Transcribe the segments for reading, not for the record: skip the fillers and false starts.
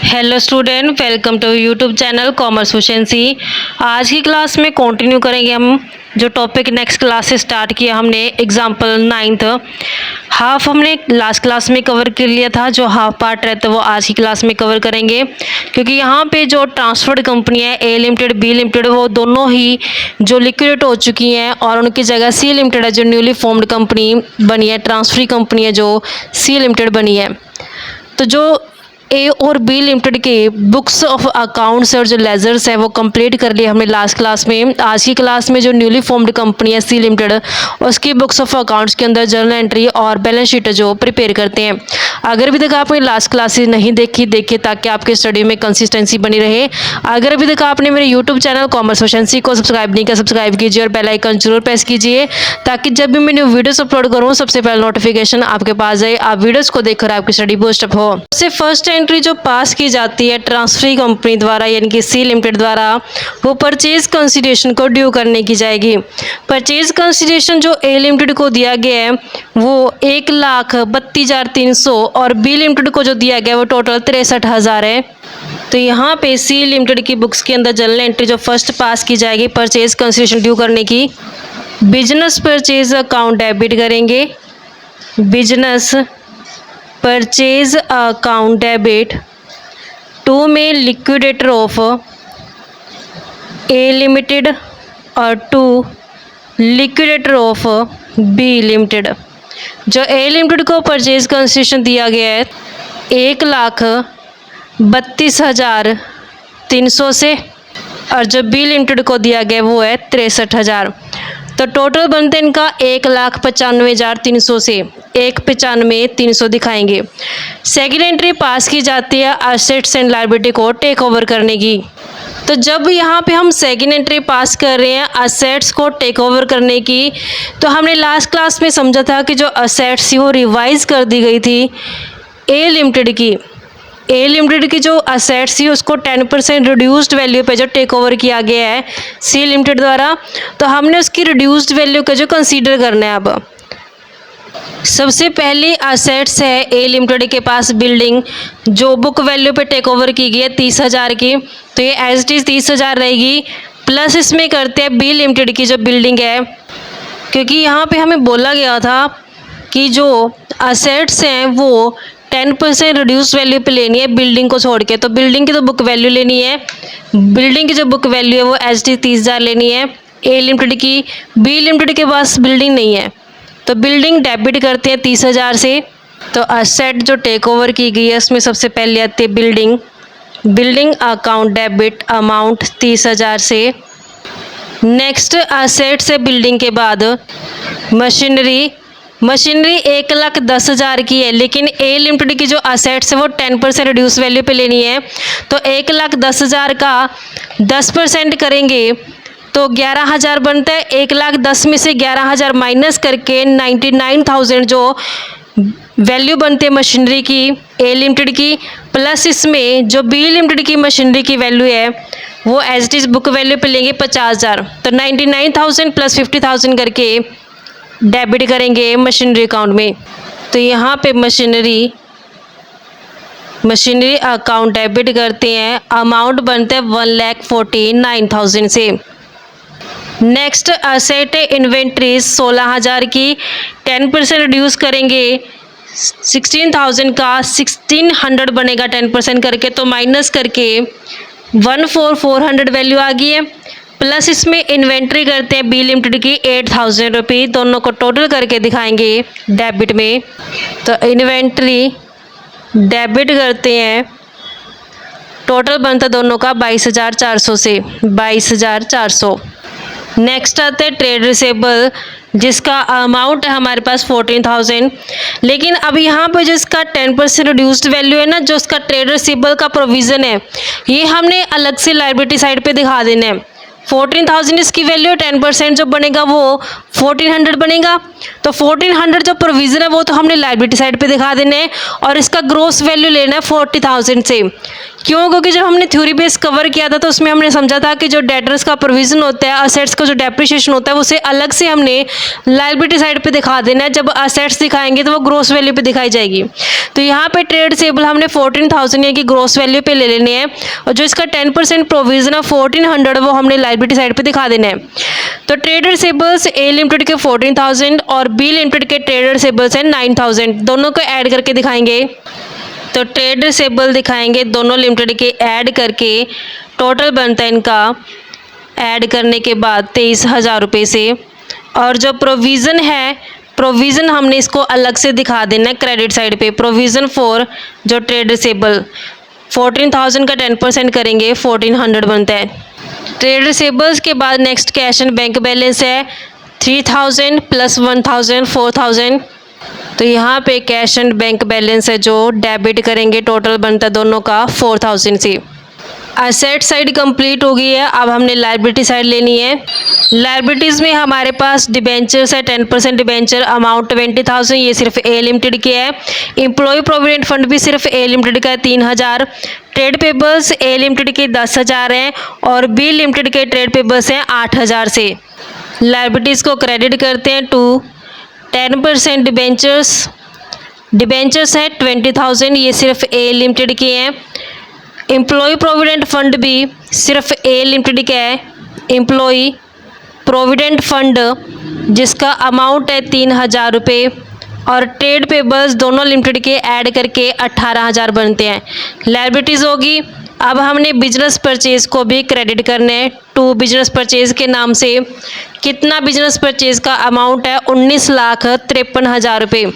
Hello student, welcome to YouTube channel commerce efficiency. आज की class में कंटिन्यू करेंगे हम जो टॉपिक नेक्स्ट क्लास से स्टार्ट किया हमने। एग्जांपल 9th हाफ हमने लास्ट क्लास में कवर कर लिया था, जो हाफ पार्ट रहता है वो आज की क्लास में कवर करेंगे, क्योंकि यहाँ पे जो ट्रांसफर्ड कंपनी है ए लिमिटेड बी लिमिटेड वो दोनों ही जो लिक्विडेट हो चुकी हैं और उनकी जगह सी लिमिटेड है जो न्यूली फॉर्म्ड कंपनी बनी है, ट्रांसफरी कंपनी है जो सी लिमिटेड बनी है। तो जो ए और बी लिमिटेड के बुक्स ऑफ अकाउंट्स और जो लेजर्स है वो कंप्लीट कर लिए हमने लास्ट क्लास में। आज की क्लास में जो न्यूली फॉर्म्ड कंपनी है सी लिमिटेड उसकी बुक्स ऑफ अकाउंट्स के अंदर जर्नल एंट्री और बैलेंस शीट जो प्रिपेयर करते हैं। अगर अभी तक आपने लास्ट क्लासेस नहीं देखिए ताकि आपके स्टडी में कंसिस्टेंसी बनी रहे। अगर अभी तक आपने मेरे यूट्यूब चैनल कॉमर्स एफिशिएंसी को सब्सक्राइब नहीं किया, सब्सक्राइब कीजिए और बेल आइकन जरूर प्रेस कीजिए ताकि जब भी मैं न्यू वीडियोस अपलोड करूँ सबसे पहले नोटिफिकेशन आपके पास जाए, आप वीडियोस को देखकर आपकी स्टडी बूस्टअप हो। सबसे फर्स्ट एंट्री जो पास की जाती है ट्रांसफरी कंपनी द्वारा यानी कि सी लिमिटेड द्वारा, वो परचेज कंसिडरेशन को ड्यू करने की जाएगी। परचेज कंसिडरेशन जो ए लिमिटेड को दिया गया है वो 1,32,300 और बी लिमिटेड को जो दिया गया है वो टोटल 63,000 है। तो यहाँ पे सी लिमिटेड की बुक्स के अंदर जर्नल एंट्री जो फर्स्ट पास की जाएगी परचेज कंसिडरेशन ड्यू करने की, बिजनेस परचेज अकाउंट डेबिट करेंगे, business purchase account debit to में लिक्विडेटर ऑफ ए लिमिटेड और to liquidator of B limited. जो ए लिमिटेड को परचेज कंसिडरेशन दिया गया है 1,32,300 से और जो बी लिमिटेड को दिया गया वो है 63,000। तो टोटल बनते हैं इनका 1,95,300 से 1,95,300 दिखाएंगे। सेकेंड एंट्री पास की जाती है असेट्स एंड लायबिलिटी को टेक ओवर करने की। तो जब यहाँ पे हम सेकेंड एंट्री पास कर रहे हैं असेट्स को टेक ओवर करने की, तो हमने लास्ट क्लास में समझा था कि जो असेट्स थी वो रिवाइज कर दी गई थी ए लिमिटेड की। ए लिमिटेड की जो असेट्स थी उसको 10% रिड्यूस्ड वैल्यू पे जो टेक ओवर किया गया है सी लिमिटेड द्वारा, तो हमने उसकी रिड्यूस्ड वैल्यू का जो कंसीडर करना है। अब सबसे पहली असेट्स है ए लिमिटेड के पास बिल्डिंग जो बुक वैल्यू पे टेक ओवर की गई है 30,000 की, तो ये एज इट इज़ 30,000 रहेगी। प्लस इसमें करते हैं बी लिमिटेड की जो बिल्डिंग है, क्योंकि यहाँ पे हमें बोला गया था कि जो असेट्स हैं वो 10% रिड्यूस वैल्यू पे लेनी है बिल्डिंग को छोड़ के। तो बिल्डिंग की तो बुक वैल्यू लेनी है, बिल्डिंग की जो बुक वैल्यू है वो एज इट इज़ 30,000 लेनी है ए लिमिटेड की। बी लिमिटेड के पास बिल्डिंग नहीं है तो बिल्डिंग डेबिट करते हैं 30,000 से। तो असेट जो टेक ओवर की गई है उसमें सबसे पहले आती है building, building account debit amount 30,000 से। नेक्स्ट असेट से बिल्डिंग के बाद मशीनरी, मशीनरी 1,10,000 की है, लेकिन ए लिमिटेड की जो असेट्स है वो 10% रिड्यूस वैल्यू पे लेनी है। तो 1,10,000 का 10% करेंगे तो 11,000 बनता है। 1,10,000 में से 11,000 माइनस करके 99,000 जो वैल्यू बनती है मशीनरी की ए लिमिटेड की, प्लस इसमें जो बी लिमिटेड की मशीनरी की वैल्यू है वो as it is book value पे लेंगे 50,000। तो 99,000 प्लस 50,000 करके डेबिट करेंगे मशीनरी अकाउंट में। तो यहाँ पे मशीनरी अकाउंट डेबिट करते हैं, अमाउंट बनता है 1,49,000 से। नेक्स्ट असेट है इन्वेंट्रीज 16,000 की, 10% रिड्यूस करेंगे 16,000 का 1,600 बनेगा 10% करके, तो माइनस करके 14,400 वैल्यू आ गई है। प्लस इसमें इन्वेंट्री करते हैं बी लिमिटेड की 8,000 रुपये, दोनों को टोटल करके दिखाएंगे डेबिट में। तो इन्वेंट्री डेबिट करते हैं, टोटल बनता दोनों का 22,400 से 22,400। नेक्स्ट आता है ट्रेड रिसेबल जिसका अमाउंट है हमारे पास 14,000, लेकिन अब यहाँ पर जिसका 10% रिड्यूस्ड वैल्यू है ना, जो उसका ट्रेड रिसेबल का प्रोविज़न है ये हमने अलग से लायबिलिटी साइड पे दिखा देना है। 14,000 इसकी वैल्यू, 10% जो बनेगा वो 1400 बनेगा। तो 1400 जो प्रोविज़न है वो तो हमने लायबिलिटी साइड पे दिखा देना है और इसका ग्रोस वैल्यू लेना है 40,000 से। क्यों? क्योंकि जब हमने थ्योरी बेस कवर किया था तो उसमें हमने समझा था कि जो डेटर्स का प्रोविज़न होता है, असेट्स का जो डेप्रिसिएशन होता है, उसे अलग से हमने लायबिलिटी साइड पे दिखा देना है। जब असेट्स दिखाएंगे तो वो ग्रोस वैल्यू पे दिखाई जाएगी। तो यहाँ पे ट्रेड रिसीवेबल हमने 14,000 यानी कि ग्रोस वैल्यू पे ले लेने हैं और जो इसका 10% प्रोविज़न है 1400 वो हमने लायबिलिटी साइड पे दिखा देना है। तो ट्रेड रिसीवेबल्स ए लिमिटेड के 14,000 और बी लिमिटेड के ट्रेड रिसीवेबल्स हैं 9,000, दोनों को ऐड करके दिखाएंगे। तो ट्रेड रिसीवेबल दिखाएंगे दोनों लिमिटेड के ऐड करके, टोटल बनता है इनका ऐड करने के बाद 23,000 रुपये से। और जो प्रोविज़न है, प्रोविज़न हमने इसको अलग से दिखा देना है क्रेडिट साइड पे। प्रोविज़न फॉर जो ट्रेड रिसीवेबल 14,000 का 10% करेंगे 1400 बनता है। ट्रेड रिसीवेबल्स के बाद next cash and bank balance है 3,000 प्लस 1,000 4,000। तो यहाँ पे कैश एंड बैंक बैलेंस है जो डेबिट करेंगे, टोटल बनता है दोनों का 4,000 से। असेट साइड कंप्लीट हो गई है, अब हमने लायबिलिटी साइड लेनी है। लायबिलिटीज़ में हमारे पास डिबेंचर्स है 10% डिबेंचर, अमाउंट 20,000, ये सिर्फ ए लिमिटेड के है। एम्प्लॉय प्रोविडेंट फंड भी सिर्फ ए लिमिटेड का है 3,000। ट्रेड पेबल्स ए लिमिटेड के 10,000 हैं और बी लिमिटेड के ट्रेड पेबल्स हैं 8,000 से। लायबिलिटीज़ को क्रेडिट करते हैं टू 10% डिबेंचर्स है 20,000, ये सिर्फ ए लिमिटेड के हैं। एम्प्लॉय प्रोविडेंट फंड भी सिर्फ ए लिमिटेड का है। एम्प्लॉय प्रोविडेंट फंड जिसका अमाउंट है 3,000 रुपये और ट्रेड पेबल्स दोनों लिमिटेड के ऐड करके 18,000 बनते हैं। लायबिलिटीज़ होगी। अब हमने बिजनेस परचेज को भी क्रेडिट करना है टू बिजनेस परचेज के नाम से। कितना बिजनेस परचेज का अमाउंट है 19,53,000 रुपये।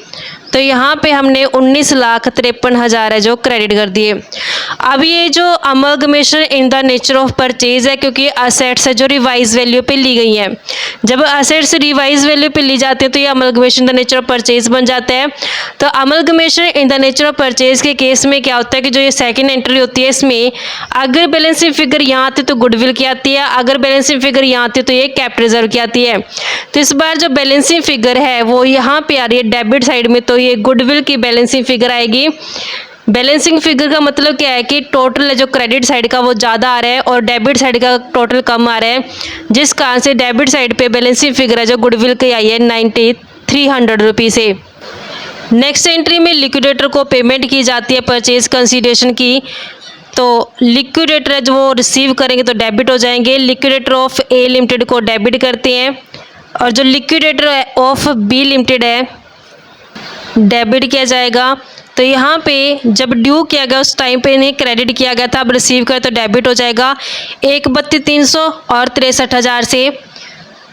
तो यहाँ पे हमने 19,53,000 है जो क्रेडिट कर दिए। अब ये जो amalgamation in the nature of purchase है, क्योंकि असेट्स है जो रिवाइज वैल्यू पे ली गई हैं। जब असेट्स रिवाइज वैल्यू पे ली जाती है तो ये amalgamation in the nature of purchase बन जाता है। तो amalgamation in the nature of purchase के केस में क्या होता है कि जो ये सेकंड एंट्री होती है इसमें अगर बैलेंसिंग फिगर यहाँ आती है तो गुडविल की आती है, अगर बैलेंसिंग फिगर यहाँ आती है तो ये कैपिटल रिजर्व की आती है। तो इस बार जो बैलेंसिंग फिगर है वो यहाँ पे आ रही है डेबिट साइड में, तो ये गुडविल की बैलेंसिंग फिगर आएगी। बैलेंसिंग फिगर का मतलब क्या है कि टोटल है जो क्रेडिट साइड का वो ज़्यादा आ रहा है और डेबिट साइड का टोटल कम आ रहा है, जिस कारण से डेबिट साइड पे बैलेंसिंग फिगर है जो गुडविल की आई है 9,300 रुपये से। नेक्स्ट एंट्री में लिक्विडेटर को पेमेंट की जाती है परचेज कंसीडरेशन की। तो लिक्विडेटर है जो वो रिसीव करेंगे तो डेबिट हो जाएंगे। लिक्विडेटर ऑफ ए लिमिटेड को डेबिट करते हैं और जो लिक्विडेटर ऑफ बी लिमिटेड है डेबिट किया जाएगा। तो यहाँ पे जब ड्यू किया गया उस टाइम पे इन्हें क्रेडिट किया गया था, अब रिसीव करें तो डेबिट हो जाएगा 1,32,300 और 63,000 से।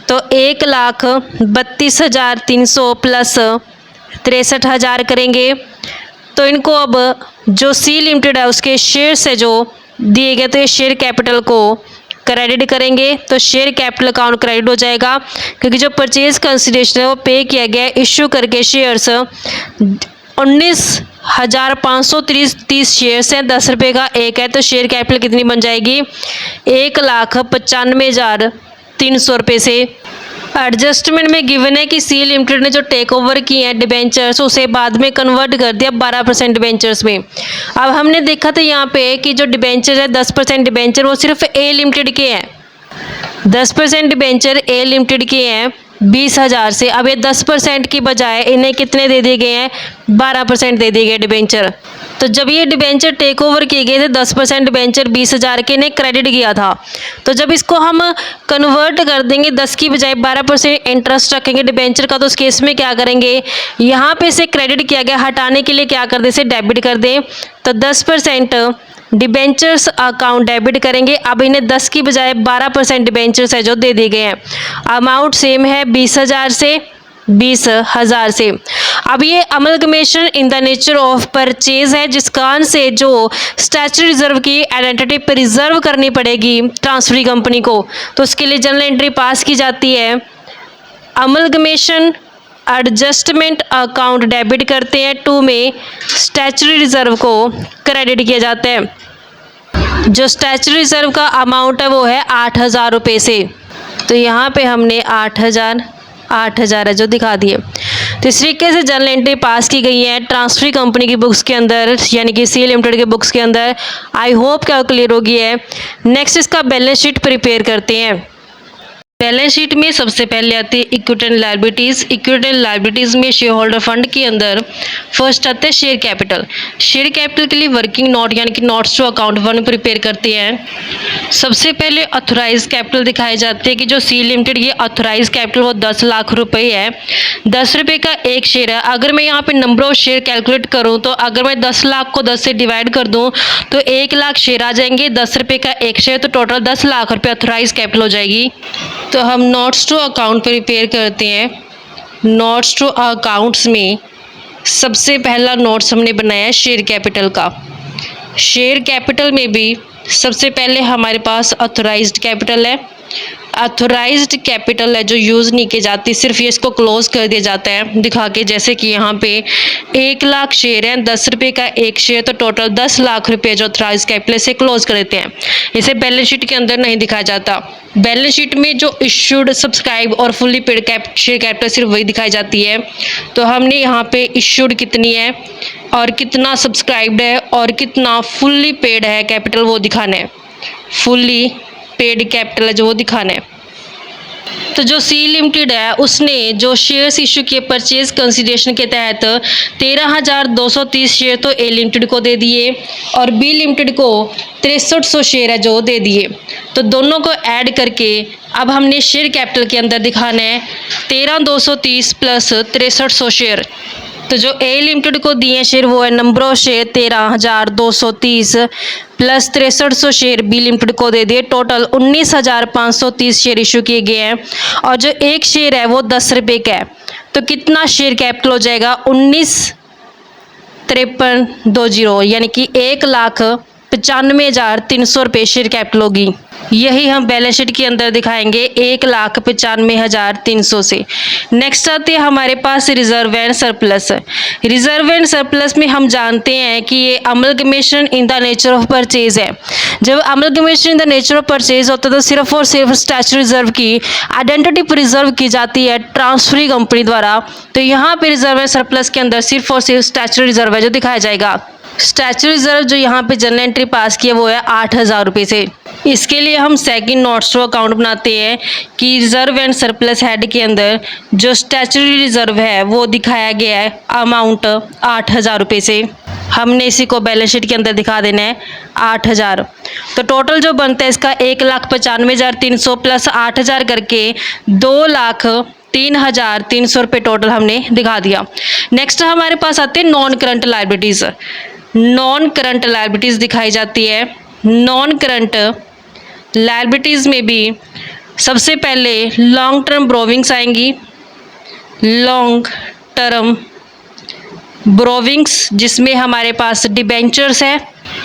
तो 1,32,300 प्लस 63,000 करेंगे। तो इनको अब जो सी लिमिटेड है उसके शेयर से जो दिए गए तो ये शेयर कैपिटल को क्रेडिट करेंगे। तो शेयर कैपिटल अकाउंट क्रेडिट हो जाएगा क्योंकि जो परचेज कंसिडरेशन है वो पे किया गया इश्यू करके शेयर्स 19,530 शेयर्स हैं, 10 रुपये का एक है। तो शेयर कैपिटल कितनी बन जाएगी 1,95,300 रुपये से। एडजस्टमेंट में गिवन है कि सी लिमिटेड ने जो टेक ओवर की हैं डिबेंचर्स उसे बाद में कन्वर्ट कर दिया 12% डिबेंचर्स में। अब हमने देखा था यहाँ पे कि जो डिबेंचर है 10% डिबेंचर वो सिर्फ ए लिमिटेड के हैं। 10% डिबेंचर ए लिमिटेड के हैं 20,000 से। अब ये 10% की बजाय इन्हें कितने दे दिए गए हैं 12% दे दिए गए डिबेंचर। तो जब ये डिबेंचर टेक ओवर किए गए थे 10% डिबेंचर 20,000 के इन्हें क्रेडिट किया था। तो जब इसको हम कन्वर्ट कर देंगे 10 की बजाय 12% इंटरेस्ट रखेंगे डिबेंचर का, तो उस केस में क्या करेंगे यहाँ पे इसे क्रेडिट किया गया हटाने के लिए क्या कर दें इसे डेबिट कर दें। तो 10% डिबेंचर्स अकाउंट डेबिट करेंगे। अब इन्हें 10 की बजाय 12% डिबेंचर्स है जो दे दिए गए हैं। अमाउंट सेम है 20,000 से 20,000 से। अब ये amalgamation in the nature of purchase है जिस कारण से जो स्टैच्यूटरी रिजर्व की आइडेंटिटी प्रिजर्व करनी पड़ेगी ट्रांसफरी कंपनी को, तो उसके लिए जनरल एंट्री पास की जाती है। अमलगमेशन एडजस्टमेंट अकाउंट डेबिट करते हैं 2 में स्टैच्यूटरी रिजर्व को क्रेडिट किया जाता है। जो स्टैचुटरी रिजर्व का अमाउंट है वो है 8,000 रुपये से। तो यहाँ पे हमने 8,000 है जो दिखा दिए। तो इस तरीके से जर्नल एंट्री पास की गई है ट्रांसफरी कंपनी की बुक्स के अंदर, यानी कि सी लिमिटेड के बुक्स के अंदर। आई होप क्या क्लियर हो गई है। नेक्स्ट इसका बैलेंस शीट प्रिपेयर करते हैं। बैलेंस शीट में सबसे पहले आती है equity and liabilities. Equity and liabilities में शेयर होल्डर फंड के अंदर फर्स्ट आता है शेयर कैपिटल। शेयर कैपिटल के लिए वर्किंग नोट यानी कि notes to account one prepare करते हैं। सबसे पहले ऑथोराइज कैपिटल दिखाए जाते हैं कि जो सी लिमिटेड की ऑथोराइज कैपिटल वो 10 लाख रुपए है। 10 रुपये का एक शेयर है। अगर मैं यहाँ पे नंबर ऑफ शेयर कैलकुलेट करूँ तो अगर मैं 10 लाख को 10 से डिवाइड कर दूँ तो 1 लाख शेयर आ जाएंगे। 10 रुपये का एक शेयर, तो टोटल 10 लाख रुपये ऑथोराइज कैपिटल हो जाएगी। तो हम नोट्स टू अकाउंट प्रिपेयर करते हैं। नोट्स टू अकाउंट्स में सबसे पहला नोट्स हमने बनाया है शेयर कैपिटल का। शेयर कैपिटल में भी सबसे पहले हमारे पास ऑथोराइज्ड कैपिटल है। ऑथोराइज्ड कैपिटल है जो यूज़ नहीं की जाती, सिर्फ ये इसको क्लोज कर दिया जाता है दिखा के, जैसे कि यहाँ पे 1 लाख शेयर हैं, 10 रुपये का एक शेयर, तो टोटल 10 लाख रुपये जो ऑथोराइज कैपिटल से क्लोज कर देते हैं। इसे बैलेंस शीट के अंदर नहीं दिखाया जाता। बैलेंस शीट में जो इश्यूड, सब्सक्राइब और फुल्ली पेड शेयर कैपिटल सिर्फ वही दिखाई जाती है। तो हमने यहाँ पे इश्यूड कितनी है और कितना सब्सक्राइब्ड है और कितना फुल्ली पेड है कैपिटल वो दिखाना है। फुल्ली पेड कैपिटल है जो वो दिखाना है। तो जो सी लिमिटेड है उसने जो शेयर्स इशू किए परचेज कंसिडरेशन के तहत 13,230 शेयर तो ए लिमिटेड को दे दिए और बी लिमिटेड को 6300 शेयर है जो दे दिए। तो दोनों को ऐड करके अब हमने शेयर कैपिटल के अंदर दिखाना है 13,230 प्लस 6300 शेयर। तो जो ए लिमिटेड को दिए शेयर वो है number of share 13,230 plus 6300 share B limited को दे दिए। टोटल 19,530 शेयर इशू किए गए हैं और जो एक शेयर है वो 10 रुपये का है। तो कितना शेयर कैपिटल हो जाएगा 19,5320, यानी कि 1,95,300 रुपये शेयर कैपिटल होगी। यही हम बैलेंस शीट के अंदर दिखाएंगे 1,95,300 से। नेक्स्ट आते हैं हमारे पास reserve and surplus. Reserve and surplus में हम जानते हैं कि ये amalgamation in the nature of purchase है। जब amalgamation in the nature of purchase होता है तो सिर्फ और सिर्फ स्टैच्यूटरी रिजर्व की आइडेंटिटी प्रिजर्व की जाती है ट्रांसफरी कंपनी द्वारा। तो यहाँ पे रिजर्व एंड सरप्लस के अंदर सिर्फ और सिर्फ स्टैच्यूटरी रिजर्व है जो दिखाया जाएगा। स्टैच्यूटरी रिजर्व जो यहाँ पे जनरल एंट्री पास की है वो है 8,000 रुपये से। इसके लिए हम सेकंड नोट्स टू अकाउंट बनाते हैं कि रिजर्व एंड सरप्लस हेड के अंदर जो स्टैच्यूटरी रिजर्व है वो दिखाया गया है अमाउंट 8,000 रुपये से। हमने इसी को बैलेंस शीट के अंदर दिखा देना है 8,000। तो टोटल जो बनता है इसका 1,95,300 प्लस 8,000 करके 2,03,300 रुपये टोटल हमने दिखा दिया। नेक्स्ट हमारे पास आते हैं non current liabilities. Non current liabilities दिखाई जाती है। नॉन करंट लायबिलिटीज़ में भी सबसे पहले लॉन्ग टर्म ब्रोविंग्स आएंगी। लॉन्ग टर्म ब्रोविंग्स जिसमें हमारे पास डिबेंचर्स है।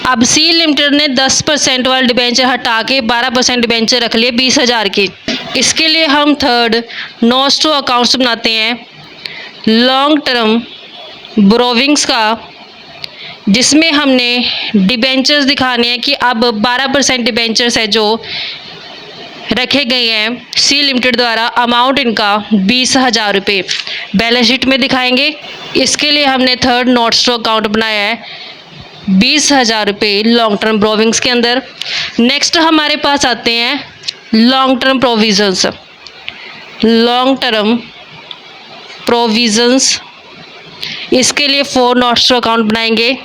अब सी लिमिटेड ने 10% वाले डिबेंचर हटा के 12% डिबेंचर रख लिए 20,000 के। इसके लिए हम थर्ड नोट्स टू अकाउंट्स बनाते हैं लॉन्ग टर्म ब्रोविंग्स का, जिसमें हमने डिबेंचर्स दिखाने हैं कि अब 12% डिबेंचर्स है जो रखे गए हैं सी लिमिटेड द्वारा। अमाउंट इनका 20,000 रुपये बैलेंस शीट में दिखाएंगे। इसके लिए हमने थर्ड नोट्स टू अकाउंट बनाया है 20,000 रुपये लॉन्ग टर्म ब्रोविंग्स के अंदर। नेक्स्ट हमारे पास आते हैं long term provisions. Long term provisions इसके लिए 4 नोट्स टू अकाउंट बनाएंगे।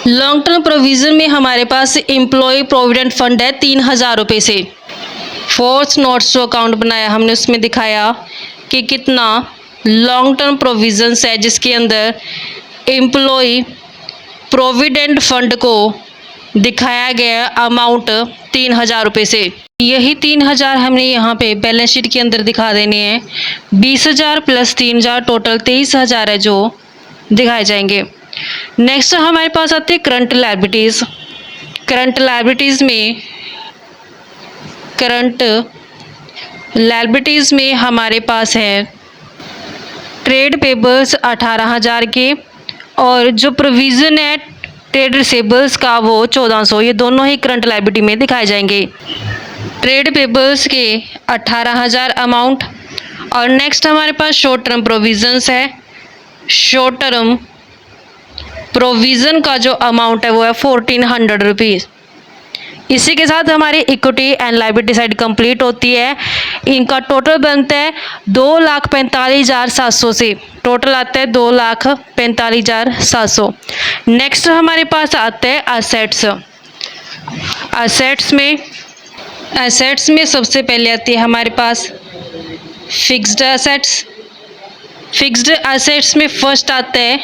लॉन्ग टर्म प्रोविज़न में हमारे पास एम्प्लॉय प्रोविडेंट फंड है 3,000 रुपये से। 4th नोट्स टू अकाउंट बनाया हमने, उसमें दिखाया कि कितना लॉन्ग टर्म प्रोविजंस है जिसके अंदर एम्प्लॉय प्रोविडेंट फंड को दिखाया गया अमाउंट 3,000 रुपये से। यही 3,000 हमने यहाँ पे बैलेंस शीट के अंदर दिखा देने हैं। 20,000 प्लस 3,000 टोटल 23,000 है जो दिखाए जाएंगे। नेक्स्ट हमारे पास आती है करंट लायबिलिटीज़। करंट लायबिलिटीज़ में हमारे पास है ट्रेड पेपर्स 18,000 के और जो प्रोविज़न है ट्रेड रिसीवेबल्स का वो 1400, ये दोनों ही करंट लायबिलिटी में दिखाए जाएंगे। ट्रेड पेबल्स के 18,000 अमाउंट। और नेक्स्ट हमारे पास शॉर्ट टर्म प्रोविजंस है। शॉर्ट टर्म प्रोविज़न का जो अमाउंट है वो है 1400 रुपीज़। इसी के साथ हमारी equity and liability side complete होती है। इनका टोटल बनता है 2,45,700 से, टोटल आता है 2,45,700। नेक्स्ट हमारे पास आता है असेट्स। असेट्स में सबसे पहले आती है हमारे पास फिक्स्ड असेट्स। फिक्स्ड असेट्स में फर्स्ट आता है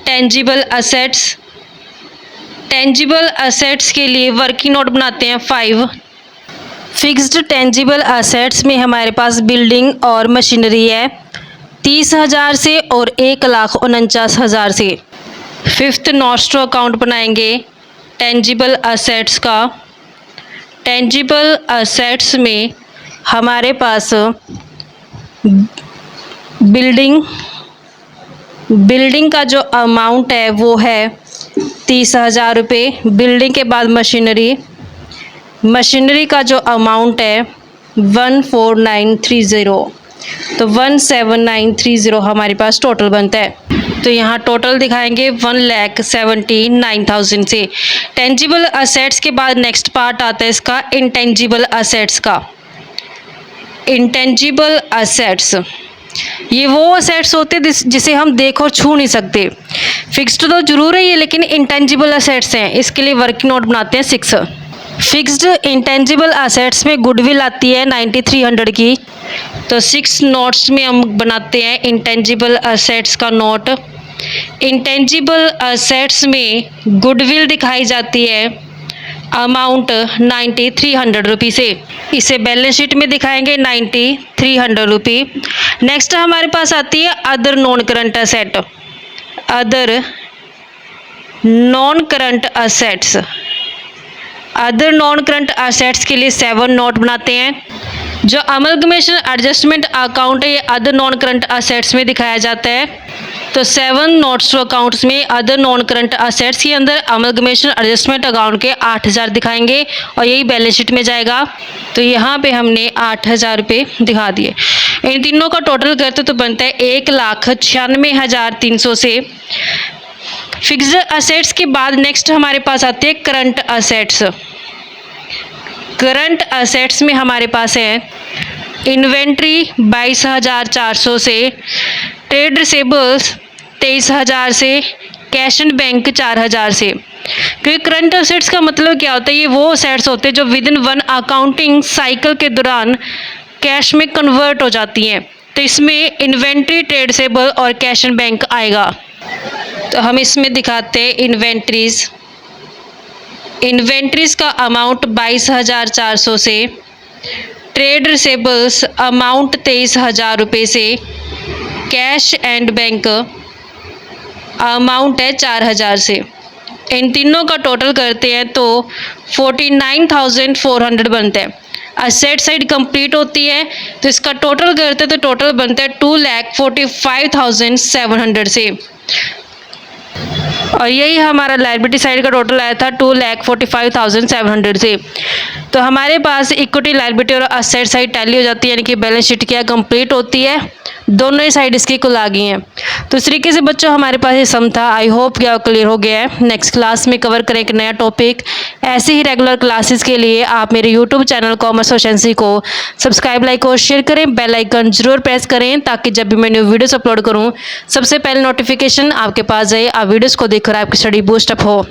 टेंजिबल असेट्स। टेंजिबल असेट्स के लिए वर्किंग नोट बनाते हैं 5। फिक्स्ड टेंजिबल असेट्स में हमारे पास बिल्डिंग और मशीनरी है 30,000 से और 1,49,000 से। फिफ्थ नॉस्ट्रो अकाउंट बनाएंगे टेंजिबल असेट्स का। टेंजिबल असेट्स में हमारे पास बिल्डिंग का जो अमाउंट है वो है 30,000 रुपये। बिल्डिंग के बाद मशीनरी का जो अमाउंट है 14930, तो 17930 हमारे पास टोटल बनता है। तो यहाँ टोटल दिखाएंगे 1,79,000 से। टेंजिबल असेट्स के बाद नेक्स्ट पार्ट आता है इसका इंटेंजिबल असेट्स का। इंटेंजिबल असेट्स ये वो असेट्स होते हैं जिसे हम देख और छू नहीं सकते। फिक्स्ड तो जरूर है ये, लेकिन इंटेंजिबल असेट्स हैं, इसके लिए वर्किंग नोट बनाते हैं 6। फिक्स्ड इंटेंजिबल असेट्स में गुडविल आती है 9300 की, तो 6 नोट्स में हम बनाते हैं इंटेंजिबल असेट्स का नोट। इंटेंजिबल असेट्स में गुडविल दिखाई जाती है अमाउंट 9300 रुपये से। इसे बैलेंस शीट में दिखाएंगे 9300 रुपये। नेक्स्ट हमारे पास आती है other non current asset. Other non current assets, other non current assets के लिए 7 नोट बनाते हैं। जो अमलगमेशन एडजस्टमेंट अकाउंट है ये अदर नॉन करंट असेट्स में दिखाया जाता है। तो 7 नोट्स अकाउंट्स में अदर नॉन करंट असेट्स के अंदर अमलगमेशन एडजस्टमेंट अकाउंट के 8,000 दिखाएंगे और यही बैलेंस शीट में जाएगा। तो यहाँ पे हमने 8,000 रुपये दिखा दिए। इन तीनों का टोटल करते तो बनता है 1,96,300 से। फिक्स्ड असेट्स के बाद नेक्स्ट हमारे पास आते हैं करंट असेट्स। करंट असेट्स में हमारे पास है इन्वेंट्री 22,400 से, ट्रेड रिसीवेबल्स 23,000 से, कैश एंड बैंक 4,000 से। क्योंकि करंट असेट्स का मतलब क्या होता है, ये वो असेट्स होते हैं जो विद इन 1 अकाउंटिंग साइकिल के दौरान कैश में कन्वर्ट हो जाती हैं। तो इसमें इन्वेंट्री, ट्रेड रिसीवेबल और कैश एंड बैंक आएगा। तो हम इसमें दिखाते हैं इन्वेंट्रीज़ का अमाउंट 22,400 से, ट्रेड रिसीवेबल्स अमाउंट 23,000 रुपये से, कैश एंड बैंक अमाउंट है 4,000 से। इन तीनों का टोटल करते हैं तो 49,400 बनता है। असेट साइड कंप्लीट होती है तो इसका टोटल करते तो टोटल बनता है 2,45,700 से। और यही हमारा लायबिलिटी साइड का टोटल आया था 2,45,700 से। तो हमारे पास इक्विटी, लायबिलिटी और असेट साइड टैली हो जाती है, यानी कि बैलेंस शीट क्या कंप्लीट होती है। दोनों ही साइड इसकी कुल आ गई हैं। तो इस तरीके से बच्चों हमारे पास ये सम था। आई होप क्या क्लियर हो गया है। नेक्स्ट क्लास में कवर करें एक नया टॉपिक। ऐसे ही रेगुलर क्लासेस के लिए आप मेरे यूट्यूब चैनल कॉमर्स एफिशिएंसी को सब्सक्राइब, लाइक और शेयर करें। बेल आइकन जरूर प्रेस करें ताकि जब भी मैं न्यू वीडियोस अपलोड करूं सबसे पहले नोटिफिकेशन आपके पास जाए। आप वीडियोस को देखकर आपकी स्टडी बूस्ट अप हो।